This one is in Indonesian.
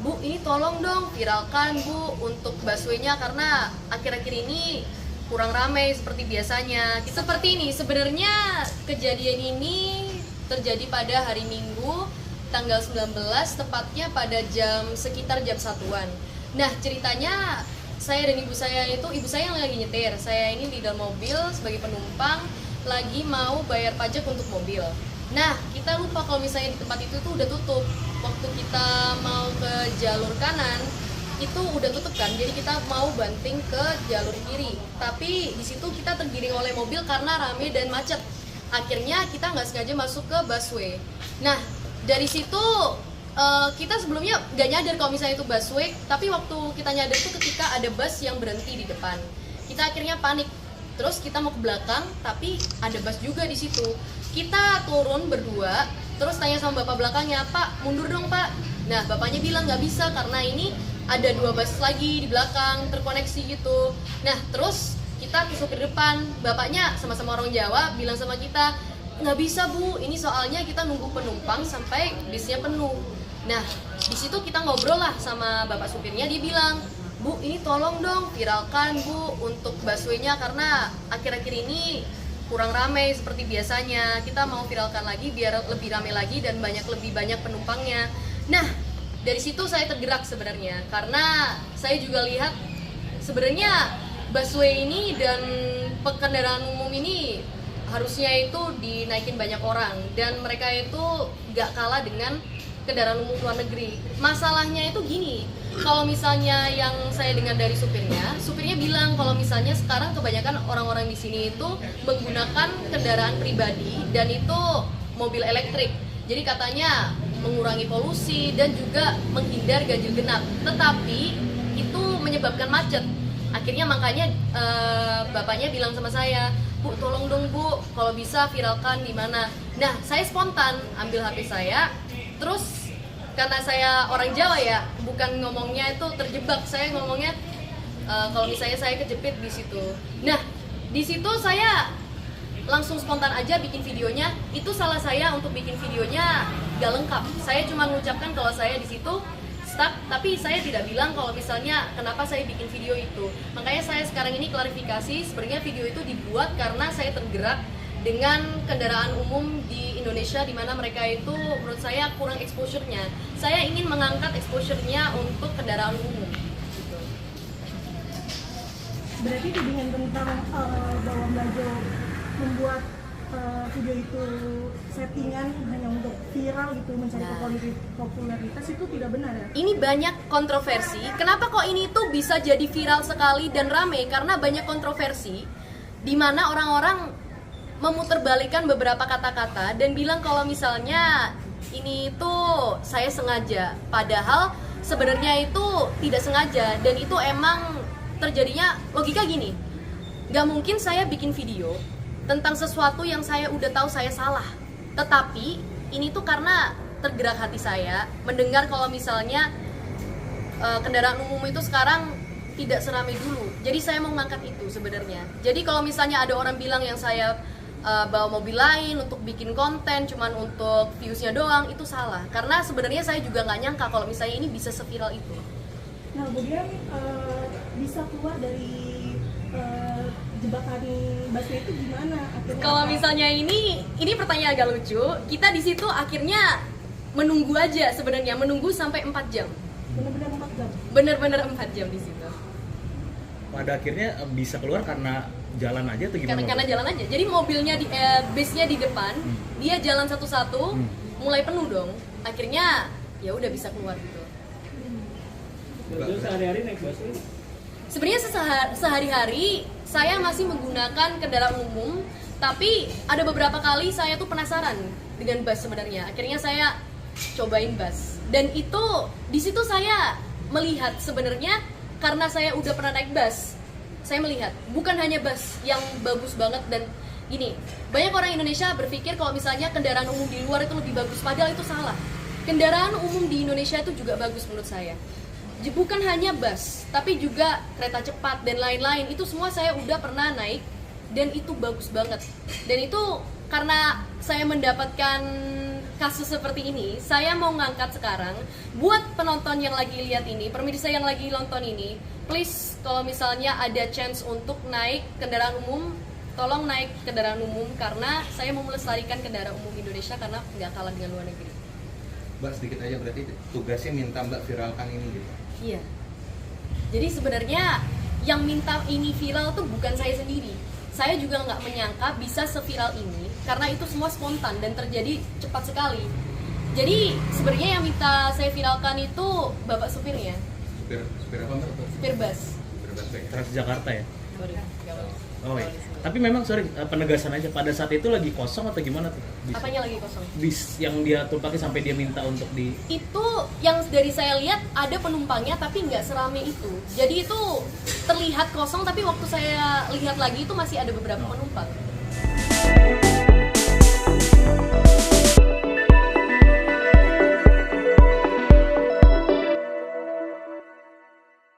Bu, ini tolong dong viralkan Bu untuk busway-nya karena akhir-akhir ini kurang ramai seperti biasanya. Seperti ini, sebenarnya kejadian ini terjadi pada hari Minggu tanggal 19, tepatnya pada sekitar jam 1-an. Nah, ceritanya saya dan ibu saya yang lagi nyetir. Saya ini di dalam mobil sebagai penumpang lagi mau bayar pajak untuk mobil. Nah, kita lupa kalau misalnya di tempat itu tuh udah tutup. Waktu kita mau ke jalur kanan, itu udah tutup kan, jadi kita mau banting ke jalur kiri. Tapi di situ kita tergiring oleh mobil karena rame dan macet. Akhirnya kita nggak sengaja masuk ke busway. Nah, dari situ kita sebelumnya nggak nyadar kalau misalnya itu busway, tapi waktu kita nyadar itu ketika ada bus yang berhenti di depan. Kita akhirnya panik. Terus kita mau ke belakang, tapi ada bus juga di situ. Kita turun berdua, terus tanya sama bapak belakangnya, "Pak, mundur dong Pak." Nah, bapaknya bilang nggak bisa karena ini ada 2 bus lagi di belakang terkoneksi gitu. Nah, terus kita ke supir depan, bapaknya sama-sama orang Jawa bilang sama kita, "Nggak bisa Bu, ini soalnya kita nunggu penumpang sampai bisnya penuh." Nah, di situ kita ngobrol lah sama bapak supirnya, dia bilang, "Bu, ini tolong dong viralkan Bu untuk busway-nya karena akhir-akhir ini kurang ramai seperti biasanya. Kita mau viralkan lagi biar lebih ramai lagi dan lebih banyak penumpangnya." Nah, dari situ saya tergerak sebenarnya karena saya juga lihat sebenarnya busway ini dan kendaraan umum ini harusnya itu dinaikin banyak orang dan mereka itu gak kalah dengan kendaraan umum luar negeri. Masalahnya itu gini, kalau misalnya yang saya dengar dari supirnya bilang kalau misalnya sekarang kebanyakan orang-orang di sini itu menggunakan kendaraan pribadi dan itu mobil elektrik. Jadi katanya mengurangi polusi dan juga menghindar ganjil genap. Tetapi itu menyebabkan macet. Akhirnya makanya bapaknya bilang sama saya, "Bu, tolong dong Bu, kalau bisa viralkan di mana." Nah, saya spontan ambil HP saya. Terus karena saya orang Jawa ya, bukan ngomongnya itu terjebak, saya ngomongnya kalau misalnya saya kejepit di situ. Nah, di situ saya langsung spontan aja bikin videonya. Itu salah saya untuk bikin videonya gak lengkap. Saya cuma mengucapkan kalau saya di situ stuck, tapi saya tidak bilang kalau misalnya kenapa saya bikin video itu. Makanya saya sekarang ini klarifikasi, sebenarnya video itu dibuat karena saya tergerak dengan kendaraan umum di Indonesia di mana mereka itu menurut saya kurang exposure-nya. Saya ingin mengangkat exposure-nya untuk kendaraan umum. Gitu. Berarti tudingan tentang bahwa Mbak Jo membuat video itu settingan hanya untuk viral gitu, mencari popularitas itu tidak benar ya? Ini banyak kontroversi. Kenapa kok ini tuh bisa jadi viral sekali dan rame? Karena banyak kontroversi di mana orang-orang memutarbalikkan beberapa kata-kata dan bilang kalau misalnya ini tuh saya sengaja, padahal sebenarnya itu tidak sengaja dan itu emang terjadinya logika gini. Gak mungkin saya bikin video tentang sesuatu yang saya udah tahu saya salah. Tetapi ini tuh karena tergerak hati saya mendengar kalau misalnya kendaraan umum itu sekarang tidak seramai dulu. Jadi saya mau ngangkat itu sebenarnya. Jadi kalau misalnya ada orang bilang yang saya bawa mobil lain untuk bikin konten cuman untuk viewsnya doang, itu salah. Karena sebenarnya saya juga nggak nyangka kalau misalnya ini bisa seviral itu. Nah, kemudian bisa keluar dari jebakan busway itu gimana? Kalau misalnya ini pertanyaan agak lucu. Kita di situ akhirnya menunggu aja sebenarnya, menunggu sampai 4 jam. Benar-benar 4 jam. Bener-bener 4 jam di situ. Pada akhirnya bisa keluar karena jalan aja atau gimana? Karena jalan aja. Jadi mobilnya busnya di depan, dia jalan satu-satu, mulai penuh dong. Akhirnya ya udah bisa keluar gitu. Itu sehari-hari naik busway? Sebenarnya sehari-hari saya masih menggunakan kendaraan umum, tapi ada beberapa kali saya tuh penasaran dengan bus sebenarnya. Akhirnya saya cobain bus. Dan itu di situ saya melihat sebenarnya karena saya udah pernah naik bus. Saya melihat bukan hanya bus yang bagus banget dan gini. Banyak orang Indonesia berpikir kalau misalnya kendaraan umum di luar itu lebih bagus, padahal itu salah. Kendaraan umum di Indonesia itu juga bagus menurut saya. Bukan hanya bus, tapi juga kereta cepat dan lain-lain. Itu semua saya udah pernah naik dan itu bagus banget. Dan itu karena saya mendapatkan kasus seperti ini, saya mau ngangkat sekarang buat penonton yang lagi lihat ini, pemirsa yang lagi nonton ini, please kalau misalnya ada chance untuk naik kendaraan umum, tolong naik kendaraan umum karena saya mau melestarikan kendaraan umum Indonesia karena nggak kalah dengan luar negeri. Mbak sedikit aja berarti tugasnya minta Mbak viralkan ini gitu. Iya. Jadi sebenarnya yang minta ini viral tuh bukan saya sendiri. Saya juga nggak menyangka bisa seviral ini karena itu semua spontan dan terjadi cepat sekali. Jadi sebenarnya yang minta saya viralkan itu bapak supirnya, Supir apa Mbak? supir bus. Supir busway. Transjakarta ya. Waduh, nggak boleh. Oh iya. Tapi memang sorry, penegasan aja pada saat itu lagi kosong atau gimana tuh? Apanya lagi kosong? Bis yang dia tumpaki sampai dia minta untuk di Itu yang dari saya lihat ada penumpangnya tapi nggak serame itu. Jadi itu terlihat kosong tapi waktu saya lihat lagi itu masih ada beberapa penumpang.